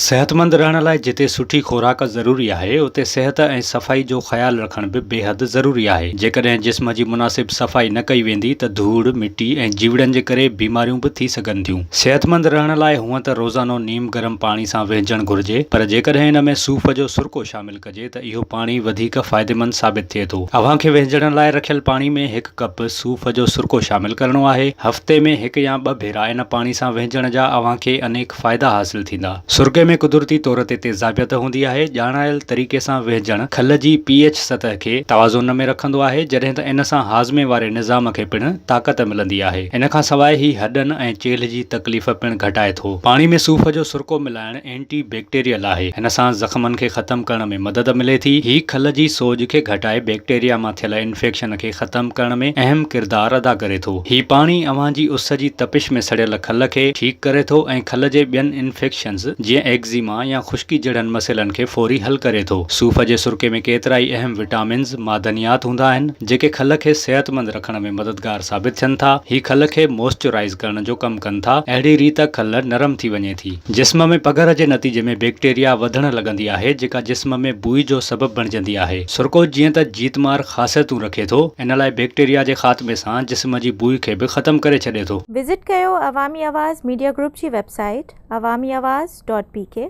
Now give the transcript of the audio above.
सेहतमंद रहण लाइ जिते सुठी खुराक ज़रूरी आहे उते सेहत ऐं सफ़ाई जो ख़्यालु रखण बि बेहद ज़रूरी आहे। जेकॾहिं जिस्म जी मुनासिब सफ़ाई न कई वेंदी त धूड़ मिटी ऐं जीवड़नि जे करे बीमारियूं बि थी सघनि थियूं। सेहतमंद रहण लाइ हूअं त रोज़ानो नीम गरम पाणी सां वेझणु घुरिजे, पर जेकॾहिं इन में सूफ़ जो सुरको शामिल कजे त इहो पाणी वधीक फ़ाइदेमंद साबित थिए थो। अव्हां खे वेझण लाइ रखियल पाणी में 1 कप सूफ़ जो सुरको शामिल करणो आहे। हफ़्ते में 1 या 2 भेरा इन पाणी सां वेझण जा अव्हां खे अनेक फ़ाइदा हासिल थींदा। सुरके में कुदरती तौर ते तेज़ाबियत हूंदी आहे। ॼाणायल तरीक़े सां वेझण खल जी pH सतह खे तवाज़ुन में रखंदो आहे, जॾहिं त इन सां हाज़मे वारे निज़ाम खे पिणु ताक़त मिलंदी आहे। इन खां सवाइ ही हॾनि ऐं चेल्ह जी तकलीफ़ पिणु घटाए थो। पाणी में सूफ़ जो सुरको मिलाइण एंटी बैक्टीरियल आहे। हिन सां ज़ख़्मनि खे ख़तम करण में मदद मिले थी। ही खल जी सोज खे घटाए बैक्टीरिया मां थियल इन्फेक्शन खे ख़तम करण में अहम किरदार अदा करे थो। ही पाणी अव्हां जी उस जी तपिश में सड़ियल खल खे ठीकु करे थो ऐं खल जे ॿियनि इन्फेक्शन्स जीअं एक्ज़ीमा या खुश्की जहिड़नि मसइलनि खे फौरी हल करे थो। सूफ़ जे सुरके में केतिरा ई अहम विटामिन्स मादनियात हूंदा आहिनि जेके खल खे सेहतमंद रखण में मददगार साबित थियनि था। ही खल खे मॉइस्चराइज़ करण जो कमु कनि था। अहिड़ी रीति खल नरम थी वञे थी। जिस्म में पघर जे नतीजे में बैक्टीरिया वधण लॻंदी आहे, जेका जिस्म में बुई जो सबबु बणिजंदी आहे। सुरको जीअं त जीतमार ख़ासियतूं रखे थो, इन लाइ बैक्टीरिया जे ख़ात्मे सां जिस्म जी बुई खे बि ख़तम करे छॾे थो। विज़िट कयो अवामी आवाज़ मीडिया ग्रुप जी वेबसाइट awamiawaz.pk।